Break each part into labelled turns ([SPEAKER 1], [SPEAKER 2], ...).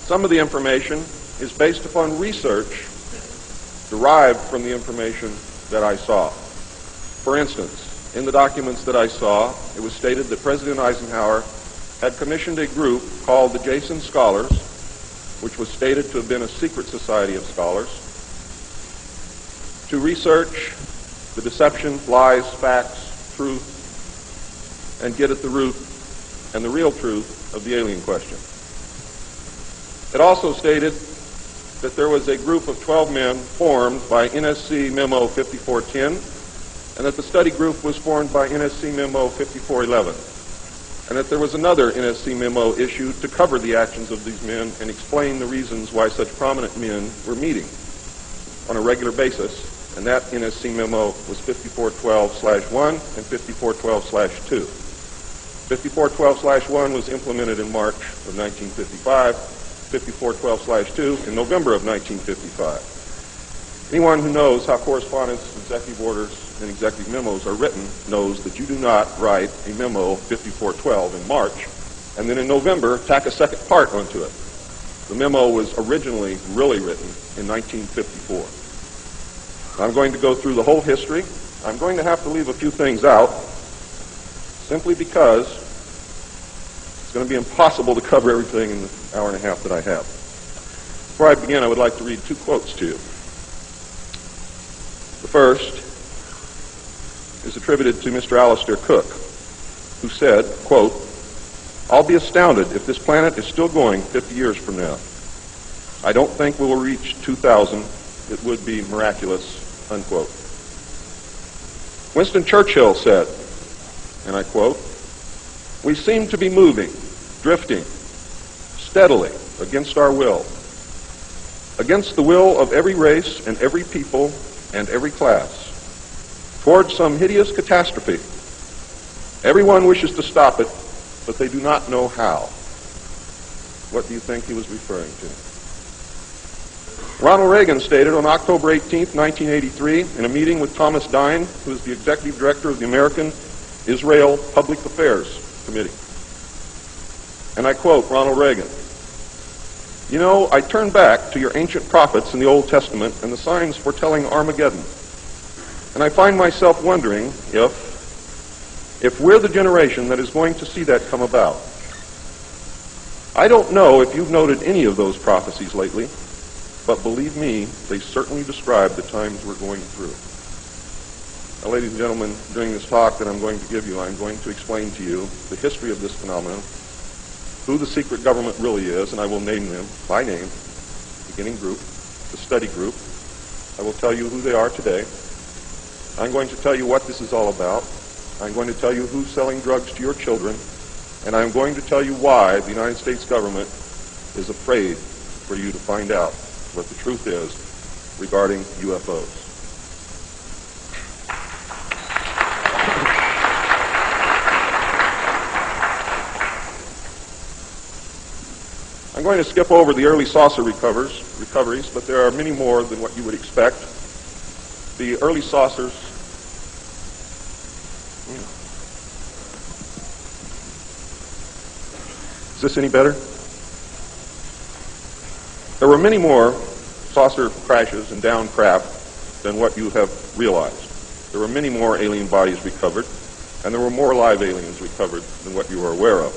[SPEAKER 1] Some of the information is based upon research derived from the information that I saw. For instance, in the documents that I saw, it was stated that President Eisenhower had commissioned a group called the Jason Scholars, which was stated to have been a secret society of scholars, to research the deception, lies, facts, truth, and get at the root and the real truth of the alien question. It also stated that there was a group of 12 men formed by NSC Memo 5410, and that the study group was formed by NSC Memo 5411, and that there was another NSC memo issued to cover the actions of these men and explain the reasons why such prominent men were meeting on a regular basis, and that NSC memo was 5412/1 and 5412/2. 5412/1 was implemented in March of 1955, 5412/2 in November of 1955. Anyone who knows how correspondence, executive orders, and executive memos are written knows that you do not write a memo 5412 in March and then in November tack a second part onto it. The memo was originally really written in 1954. I'm going to go through the whole history. I'm going to have to leave a few things out simply because it's going to be impossible to cover everything in the hour and a half that I have. Before I begin, I would like to read two quotes to you. The first is attributed to Mr. Alistair Cook, who said, quote, "I'll be astounded if this planet is still going 50 years from now. I don't think we will reach 2000. It would be miraculous," unquote. Winston Churchill said, and I quote, "We seem to be moving, drifting, steadily against our will, against the will of every race and every people and every class, towards some hideous catastrophe. Everyone wishes to stop it, but they do not know how." What do you think he was referring to? Ronald Reagan stated on October 18, 1983, in a meeting with Thomas Dine, who is the executive director of the American Israel Public Affairs Committee. And I quote Ronald Reagan, "You know, I turn back to your ancient prophets in the Old Testament and the signs foretelling Armageddon. And I find myself wondering if we're the generation that is going to see that come about. I don't know if you've noted any of those prophecies lately, but believe me, they certainly describe the times we're going through." Now, ladies and gentlemen, during this talk that I'm going to give you, I'm going to explain to you the history of this phenomenon, who the secret government really is, and I will name them by name, beginning group, the study group. I will tell you who they are today. I'm going to tell you what this is all about. I'm going to tell you who's selling drugs to your children, and I'm going to tell you why the United States government is afraid for you to find out what the truth is regarding UFOs. I'm going to skip over the early saucer recoveries, but there are many more than what you would expect. The early saucers, is this any better? There were many more saucer crashes and downed craft than what you have realized. There were many more alien bodies recovered, and there were more live aliens recovered than what you are aware of.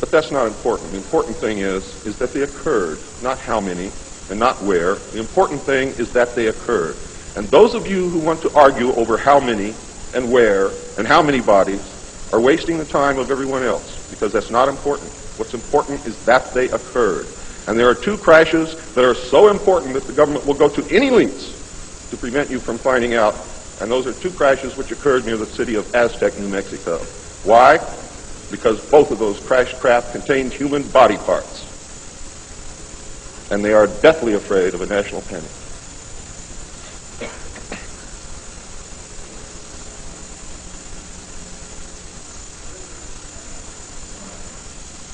[SPEAKER 1] But that's not important. The important thing is that they occurred, not how many and not where. The important thing is that they occurred. And those of you who want to argue over how many and where and how many bodies are wasting the time of everyone else, because that's not important. What's important is that they occurred. And there are two crashes that are so important that the government will go to any lengths to prevent you from finding out. And those are two crashes which occurred near the city of Aztec, New Mexico. Why? Because both of those crashed craft contained human body parts. And they are deathly afraid of a national panic.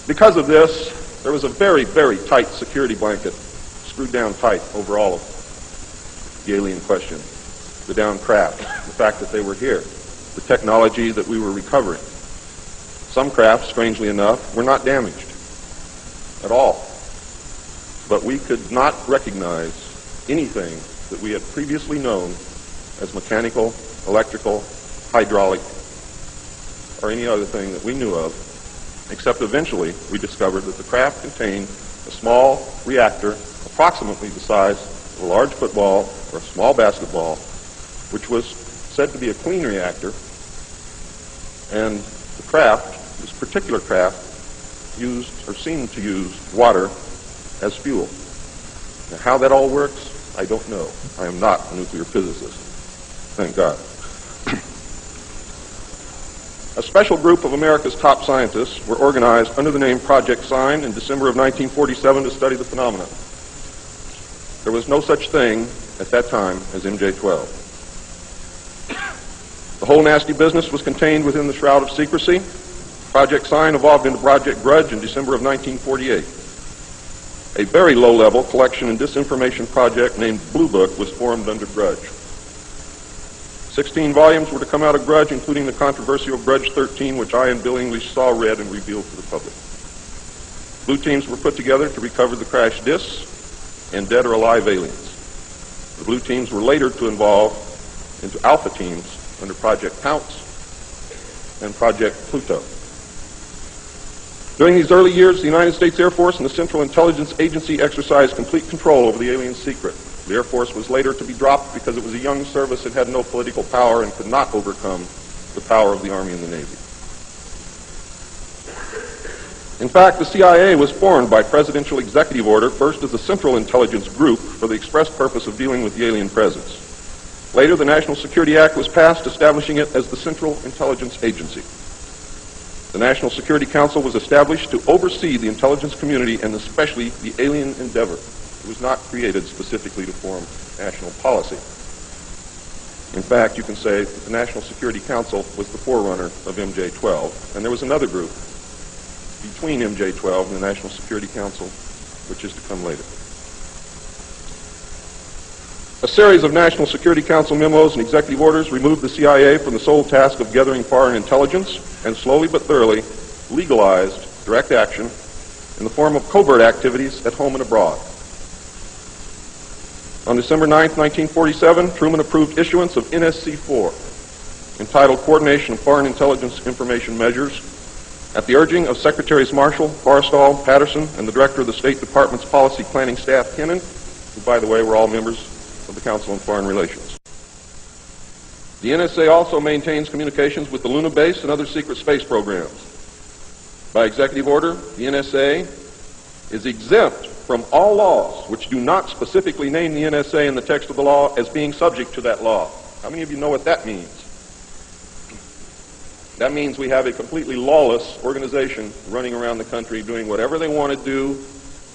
[SPEAKER 1] Because of this, there was a very, very tight security blanket screwed down tight over all of the alien question, the downed craft, the fact that they were here, the technology that we were recovering. Some craft, strangely enough, were not damaged. at all. But we could not recognize anything that we had previously known as mechanical, electrical, hydraulic, or any other thing that we knew of, except eventually we discovered that the craft contained a small reactor approximately the size of a large football or a small basketball, which was said to be a clean reactor, and the craft, this particular craft, used or seemed to use water as fuel. Now, how that all works, I don't know. I am not a nuclear physicist. Thank God. A special group of America's top scientists were organized under the name Project Sign in December of 1947 to study the phenomenon. There was no such thing at that time as MJ-12. The whole nasty business was contained within the shroud of secrecy. Project Sign evolved into Project Grudge in December of 1948. A very low-level collection and disinformation project named Blue Book was formed under Grudge. 16 volumes were to come out of Grudge, including the controversial Grudge 13, which I and Bill English saw, read, and revealed to the public. Blue teams were put together to recover the crashed discs and dead or alive aliens. The blue teams were later to evolve into alpha teams under Project Pounce and Project Pluto. During these early years, the United States Air Force and the Central Intelligence Agency exercised complete control over the alien secret. The Air Force was later to be dropped because it was a young service that had no political power and could not overcome the power of the Army and the Navy. In fact, the CIA was formed by presidential executive order, first as a Central Intelligence Group for the express purpose of dealing with the alien presence. Later, the National Security Act was passed, establishing it as the Central Intelligence Agency. The National Security Council was established to oversee the intelligence community and especially the alien endeavor. It was not created specifically to form national policy. In fact, you can say that the National Security Council was the forerunner of MJ-12, and there was another group between MJ-12 and the National Security Council, which is to come later. A series of National Security Council memos and executive orders removed the CIA from the sole task of gathering foreign intelligence and slowly but thoroughly legalized direct action in the form of covert activities at home and abroad. On December 9, 1947, Truman approved issuance of NSC-4, entitled Coordination of Foreign Intelligence Information Measures, at the urging of Secretaries Marshall, Forrestal, Patterson, and the Director of the State Department's Policy Planning Staff, Kennan, who, by the way, were all members of the Council on Foreign Relations. The NSA also maintains communications with the Luna base and other secret space programs. By executive order, the NSA is exempt from all laws which do not specifically name the NSA in the text of the law as being subject to that law. How many of you know what that means? That means we have a completely lawless organization running around the country doing whatever they want to do,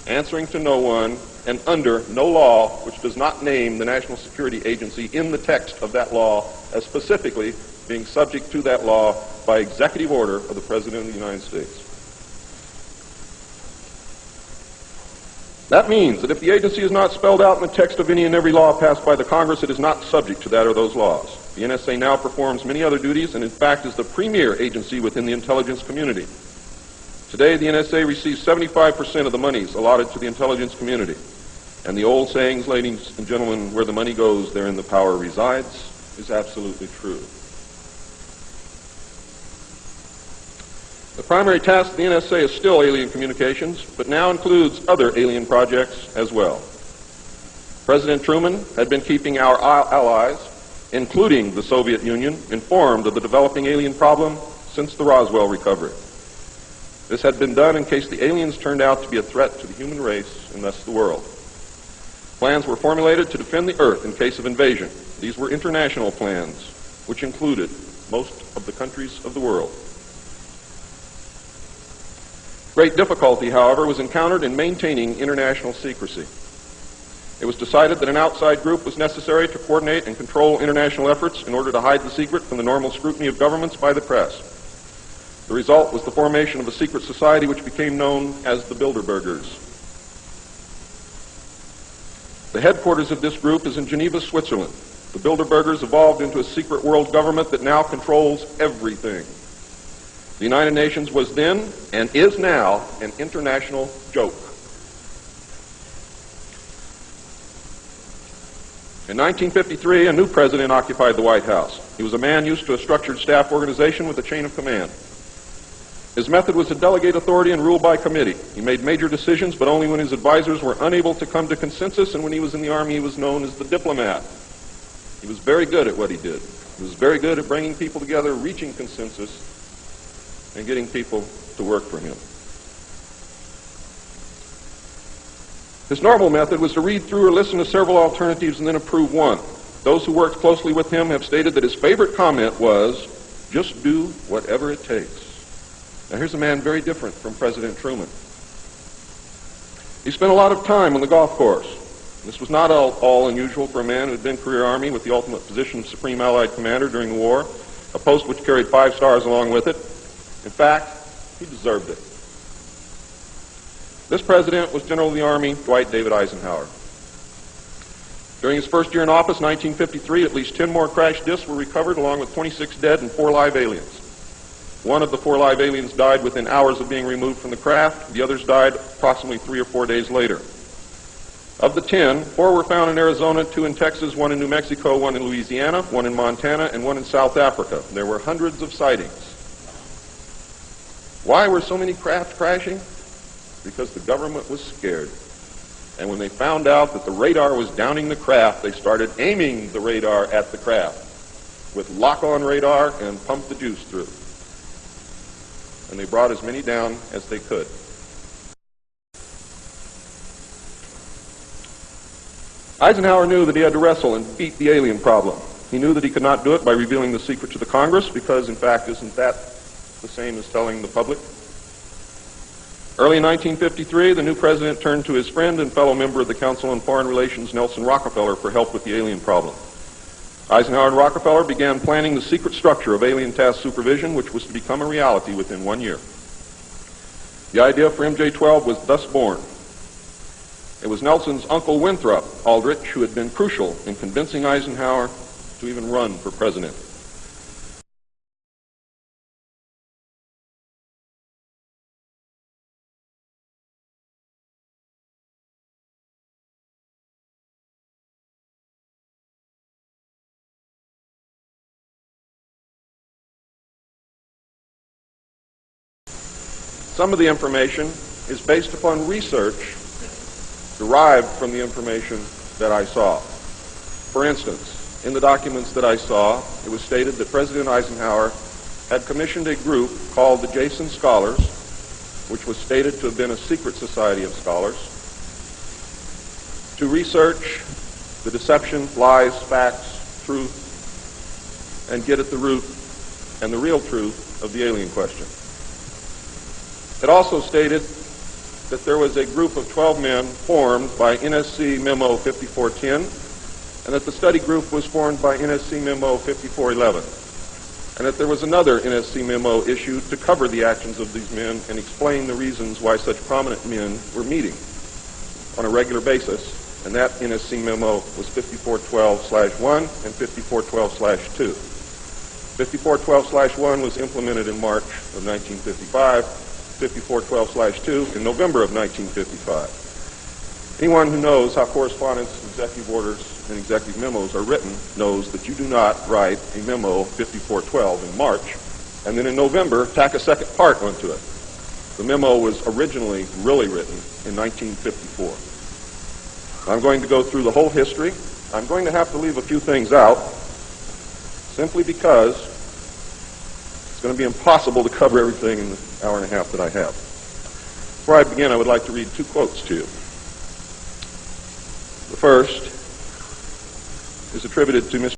[SPEAKER 1] answering to no one, and under no law which does not name the National Security Agency in the text of that law as specifically being subject to that law by executive order of the President of the United States. That means that if the agency is not spelled out in the text of any and every law passed by the Congress, it is not subject to that or those laws. The NSA now performs many other duties and in fact is the premier agency within the intelligence community. Today, the NSA receives 75% of the monies allotted to the intelligence community. And the old sayings, ladies and gentlemen, where the money goes, therein the power resides, is absolutely true. The primary task of the NSA is still alien communications, but now includes other alien projects as well. President Truman had been keeping our allies, including the Soviet Union, informed of the developing alien problem since the Roswell recovery. This had been done in case the aliens turned out to be a threat to the human race and thus the world. Plans were formulated to defend the Earth in case of invasion. These were international plans, which included most of the countries of the world. Great difficulty, however, was encountered in maintaining international secrecy. It was decided that an outside group was necessary to coordinate and control international efforts in order to hide the secret from the normal scrutiny of governments by the press. The result was the formation of a secret society which became known as the Bilderbergers. The headquarters of this group is in Geneva, Switzerland. The Bilderbergers evolved into a secret world government that now controls everything. The United Nations was then, and is now, an international joke. In 1953, a new president occupied the White House. He was a man used to a structured staff organization with a chain of command. His method was to delegate authority and rule by committee. He made major decisions, but only when his advisors were unable to come to consensus, and when he was in the Army, he was known as the diplomat. He was very good at what he did. He was very good at bringing people together, reaching consensus, and getting people to work for him. His normal method was to read through or listen to several alternatives and then approve one. Those who worked closely with him have stated that his favorite comment was, "Just do whatever it takes." Now here's a man very different from President Truman. He spent a lot of time on the golf course. This was not all unusual for a man who had been career Army with the ultimate position of Supreme Allied Commander during the war, a post which carried 5 stars along with it. In fact, he deserved it. This president was General of the Army Dwight David Eisenhower. During his first year in office, 1953, at least 10 more crash discs were recovered, along with 26 dead and 4 live aliens. One of the 4 live aliens died within hours of being removed from the craft. The others died approximately 3 or 4 days later. Of the 10, 4 were found in Arizona, 2 in Texas, 1 in New Mexico, 1 in Louisiana, 1 in Montana, and 1 in South Africa. There were hundreds of sightings. Why were so many crafts crashing? Because the government was scared. And when they found out that the radar was downing the craft, they started aiming the radar at the craft with lock-on radar and pumped the juice through. And they brought as many down as they could. Eisenhower knew that he had to wrestle and beat the alien problem. He knew that he could not do it by revealing the secret to the Congress, because, in fact, isn't that the same as telling the public? Early in 1953, the new president turned to his friend and fellow member of the Council on Foreign Relations, Nelson Rockefeller, for help with the alien problem. Eisenhower and Rockefeller began planning the secret structure of alien task supervision, which was to become a reality within 1 year. The idea for MJ-12 was thus born. It was Nelson's uncle Winthrop Aldrich who had been crucial in convincing Eisenhower to even run for president. Some of the information is based upon research derived from the information that I saw. For instance, in the documents that I saw, it was stated that President Eisenhower had commissioned a group called the Jason Scholars, which was stated to have been a secret society of scholars, to research the deception, lies, facts, truth, and get at the root and the real truth of the alien question. It also stated that there was a group of 12 men formed by NSC Memo 5410, and that the study group was formed by NSC Memo 5411, and that there was another NSC memo issued to cover the actions of these men and explain the reasons why such prominent men were meeting on a regular basis, and that NSC memo was 5412/1 and 5412/2. 5412/1 was implemented in March of 1955, 5412/2 in November of 1955. Anyone who knows how correspondence, executive orders, and executive memos are written knows that you do not write a memo 5412 in March and then in November tack a second part onto it. The memo was originally really written in 1954. I'm going to go through the whole history. I'm going to have to leave a few things out simply because it's going to be impossible to cover everything in the hour and a half that I have. Before I begin, I would like to read 2 quotes to you. The first is attributed to Mr.